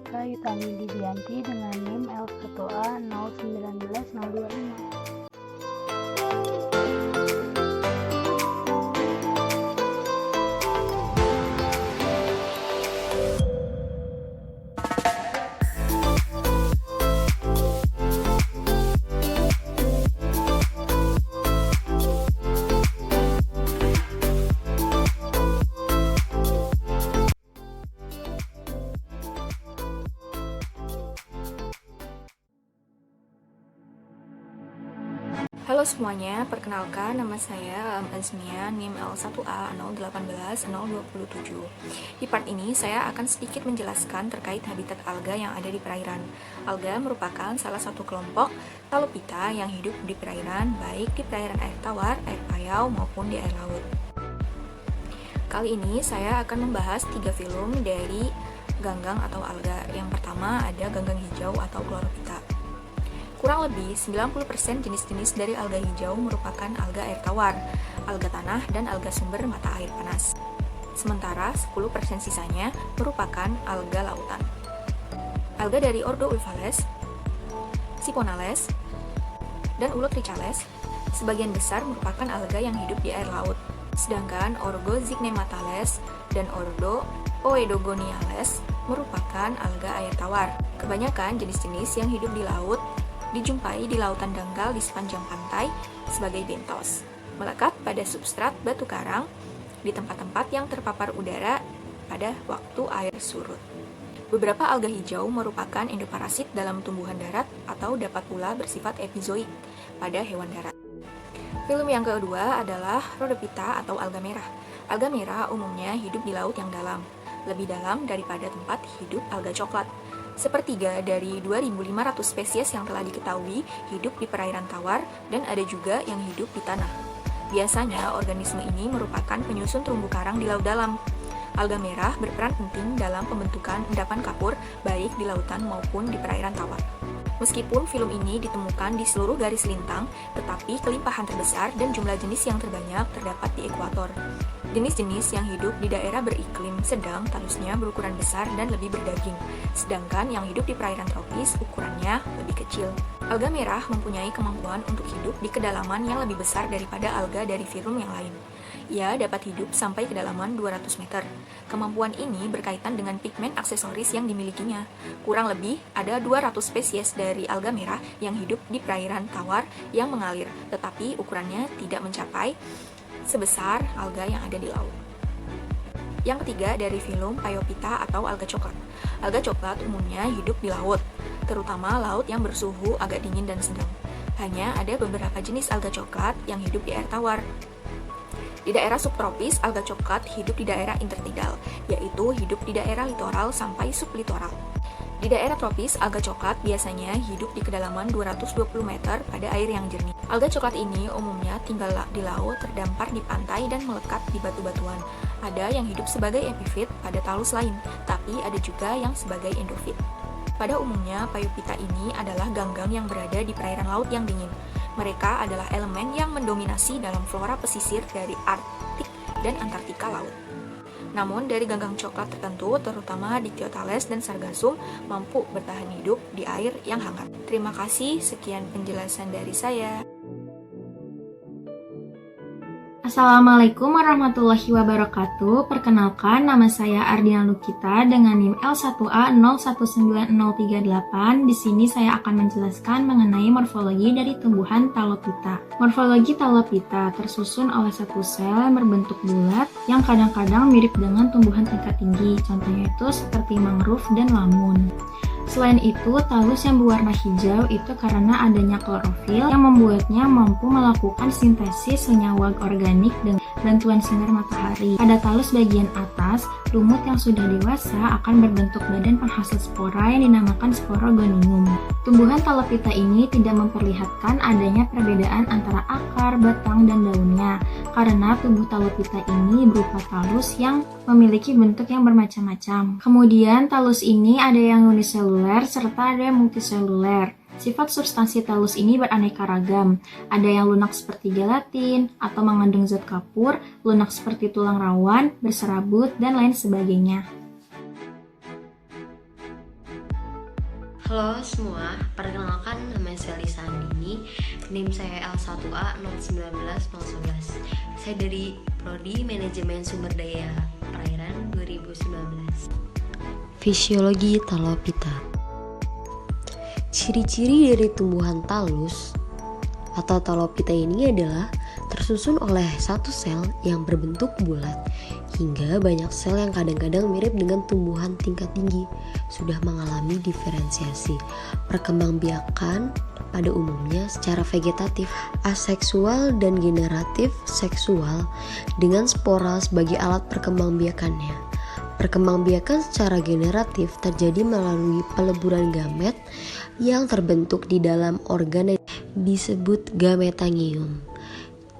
Eka Yutami Didianti dengan NIM L1A 019025. Halo semuanya, perkenalkan nama saya Azmia, NIM L1A 018027. Di part ini saya akan sedikit menjelaskan terkait habitat alga yang ada di perairan. Alga merupakan salah satu kelompok Talopita yang hidup di perairan, baik di perairan air tawar, air payau, maupun di air laut. Kali ini saya akan membahas 3 film dari ganggang atau alga. Yang pertama ada ganggang hijau atau Chlorophyta. Kurang lebih 90% jenis-jenis dari alga hijau merupakan alga air tawar, alga tanah, dan alga sumber mata air panas. Sementara 10% sisanya merupakan alga lautan. Alga dari ordo Ulvales, Siponales, dan Ulotrichales sebagian besar merupakan alga yang hidup di air laut. Sedangkan ordo Zycnematales dan ordo Oedogoniales merupakan alga air tawar. Kebanyakan jenis-jenis yang hidup di laut dijumpai di lautan dangkal di sepanjang pantai sebagai bentos, melekat pada substrat batu karang di tempat-tempat yang terpapar udara pada waktu air surut. Beberapa alga hijau merupakan endoparasit dalam tumbuhan darat atau dapat pula bersifat epizoid pada hewan darat. Film yang kedua adalah Rhodophyta atau alga merah. Alga merah umumnya hidup di laut yang dalam, lebih dalam daripada tempat hidup alga coklat. Sepertiga dari 2.500 spesies yang telah diketahui hidup di perairan tawar dan ada juga yang hidup di tanah. Biasanya organisme ini merupakan penyusun terumbu karang di laut dalam. Alga merah berperan penting dalam pembentukan endapan kapur baik di lautan maupun di perairan tawar. Meskipun film ini ditemukan di seluruh garis lintang, tetapi kelimpahan terbesar dan jumlah jenis yang terbanyak terdapat di ekuator. Jenis-jenis yang hidup di daerah beriklim sedang talusnya berukuran besar dan lebih berdaging, sedangkan yang hidup di perairan tropis ukurannya lebih kecil. Alga merah mempunyai kemampuan untuk hidup di kedalaman yang lebih besar daripada alga dari film yang lain. Ia dapat hidup sampai kedalaman 200 meter. Kemampuan ini berkaitan dengan pigmen aksesoris yang dimilikinya. Kurang lebih ada 200 spesies dari alga merah yang hidup di perairan tawar yang mengalir, tetapi ukurannya tidak mencapai sebesar alga yang ada di laut. Yang ketiga dari film Phaeophyta atau alga coklat. Alga coklat umumnya hidup di laut, terutama laut yang bersuhu agak dingin dan sedang. Hanya ada beberapa jenis alga coklat yang hidup di air tawar. Di daerah subtropis, alga coklat hidup di daerah intertidal, yaitu hidup di daerah litoral sampai sublitoral. Di daerah tropis, alga coklat biasanya hidup di kedalaman 220 meter pada air yang jernih. Alga coklat ini umumnya tinggal di laut, terdampar di pantai, dan melekat di batu-batuan. Ada yang hidup sebagai epifit pada talus lain, tapi ada juga yang sebagai endofit. Pada umumnya, Phaeophyta ini adalah ganggang yang berada di perairan laut yang dingin. Mereka adalah elemen yang mendominasi dalam flora pesisir dari Arktik dan Antartika laut. Namun, dari ganggang coklat tertentu, terutama Dictyostales dan Sargassum, mampu bertahan hidup di air yang hangat. Terima kasih, sekian penjelasan dari saya. Assalamualaikum warahmatullahi wabarakatuh. Perkenalkan, nama saya Ardina Lukita dengan NIM L1A 019038. Di sini saya akan menjelaskan mengenai morfologi dari tumbuhan Talophyta. Morfologi Talophyta tersusun oleh satu sel berbentuk bulat yang kadang-kadang mirip dengan tumbuhan tingkat tinggi. Contohnya itu seperti mangrove dan lamun. Selain itu, talus yang berwarna hijau itu karena adanya klorofil yang membuatnya mampu melakukan sintesis senyawa organik dengan bantuan sinar matahari. Pada talus bagian atas, lumut yang sudah dewasa akan berbentuk badan penghasil spora yang dinamakan sporogonium. Tumbuhan Talophyta ini tidak memperlihatkan adanya perbedaan antara akar, batang, dan daunnya, karena tubuh Talophyta ini berupa talus yang memiliki bentuk yang bermacam-macam. Kemudian talus ini ada yang uniseluler serta ada yang multiseluler. Sifat substansi talus ini beraneka ragam. Ada yang lunak seperti gelatin atau mengandung zat kapur, lunak seperti tulang rawan, berserabut, dan lain sebagainya. Halo semua, perkenalkan nama saya Lisa Andini, NIM saya L1A 019 Saya dari Prodi Manajemen Sumber Daya Perairan 2019. Fisiologi talopita. Ciri-ciri dari tumbuhan talus atau talopita ini adalah tersusun oleh satu sel yang berbentuk bulat hingga banyak sel yang kadang-kadang mirip dengan tumbuhan tingkat tinggi sudah mengalami diferensiasi. Perkembangbiakan pada umumnya secara vegetatif, aseksual dan generatif seksual dengan spora sebagai alat perkembangbiakannya. Perkembangbiakan secara generatif terjadi melalui peleburan gamet yang terbentuk di dalam organ yang disebut gametangium.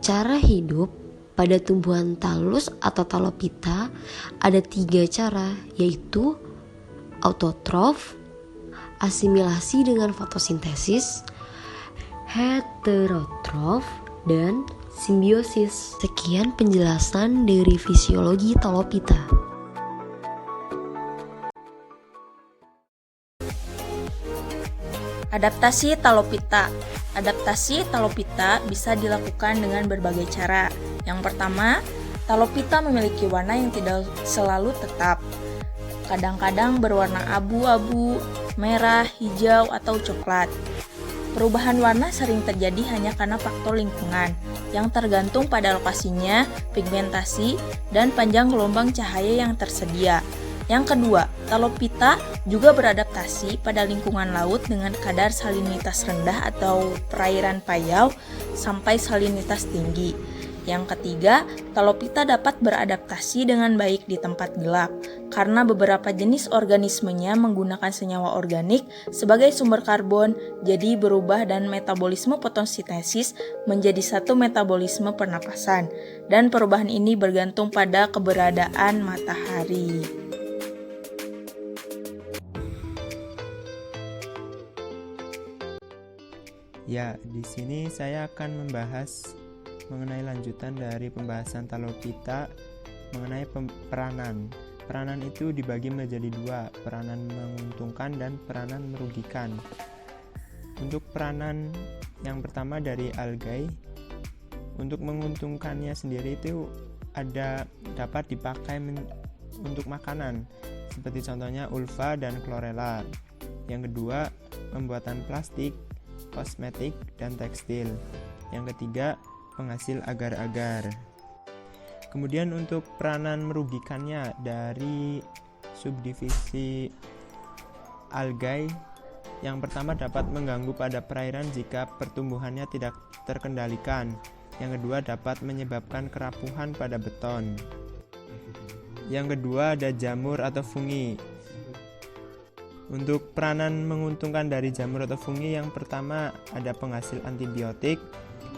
Cara hidup pada tumbuhan talus atau talopita ada 3 cara, yaitu autotrof, asimilasi dengan fotosintesis, heterotrof, dan simbiosis. Sekian penjelasan dari fisiologi talopita. Adaptasi talopita. Adaptasi talopita bisa dilakukan dengan berbagai cara. Yang pertama, talopita memiliki warna yang tidak selalu tetap. Kadang-kadang berwarna abu-abu, merah, hijau, atau coklat. Perubahan warna sering terjadi hanya karena faktor lingkungan, yang tergantung pada lokasinya, pigmentasi, dan panjang gelombang cahaya yang tersedia. Yang kedua, talopita juga beradaptasi pada lingkungan laut dengan kadar salinitas rendah atau perairan payau sampai salinitas tinggi. Yang ketiga, talopita dapat beradaptasi dengan baik di tempat gelap karena beberapa jenis organismenya menggunakan senyawa organik sebagai sumber karbon, jadi berubah dan metabolisme fotosintesis menjadi satu metabolisme pernapasan, dan perubahan ini bergantung pada keberadaan matahari. Ya, di sini saya akan membahas mengenai lanjutan dari pembahasan talopita mengenai peranan. Peranan itu dibagi menjadi 2, peranan menguntungkan dan peranan merugikan. Untuk peranan yang pertama dari algae, untuk menguntungkannya sendiri itu dapat dipakai untuk makanan, seperti contohnya ulva dan chlorella. Yang kedua, pembuatan plastik, kosmetik, dan tekstil. Yang ketiga, penghasil agar-agar. Kemudian untuk peranan merugikannya dari subdivisi algae, yang pertama dapat mengganggu pada perairan jika pertumbuhannya tidak terkendalikan. Yang kedua, dapat menyebabkan kerapuhan pada beton. Yang kedua, ada jamur atau fungi. Untuk peranan menguntungkan dari jamur atau fungi, yang pertama ada penghasil antibiotik,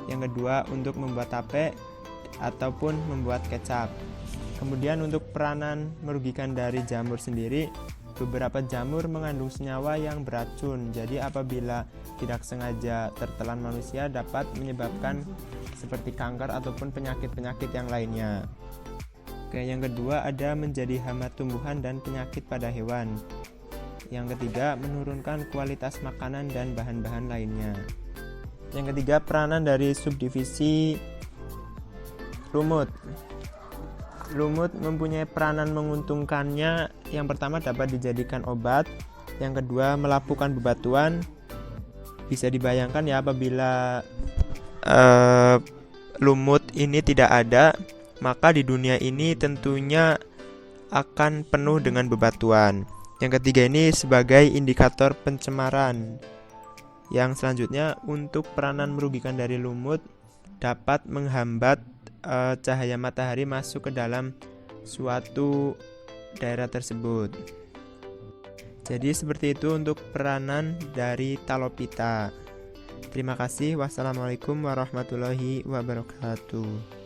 yang kedua untuk membuat tape ataupun membuat kecap. Kemudian untuk peranan merugikan dari jamur sendiri, beberapa jamur mengandung senyawa yang beracun, jadi apabila tidak sengaja tertelan manusia dapat menyebabkan seperti kanker ataupun penyakit-penyakit yang lainnya. Oke, yang kedua ada menjadi hama tumbuhan dan penyakit pada hewan. Yang ketiga, menurunkan kualitas makanan dan bahan-bahan lainnya. Yang ketiga, peranan dari subdivisi lumut. Lumut mempunyai peranan menguntungkannya. Yang pertama, dapat dijadikan obat. Yang kedua, melapukan bebatuan. Bisa dibayangkan ya, apabila lumut ini tidak ada, maka di dunia ini tentunya akan penuh dengan bebatuan. Yang ketiga ini sebagai indikator pencemaran. Yang selanjutnya, untuk peranan merugikan dari lumut, dapat menghambat cahaya matahari masuk ke dalam suatu daerah tersebut. Jadi seperti itu untuk peranan dari talopita. Terima kasih. Wassalamualaikum warahmatullahi wabarakatuh.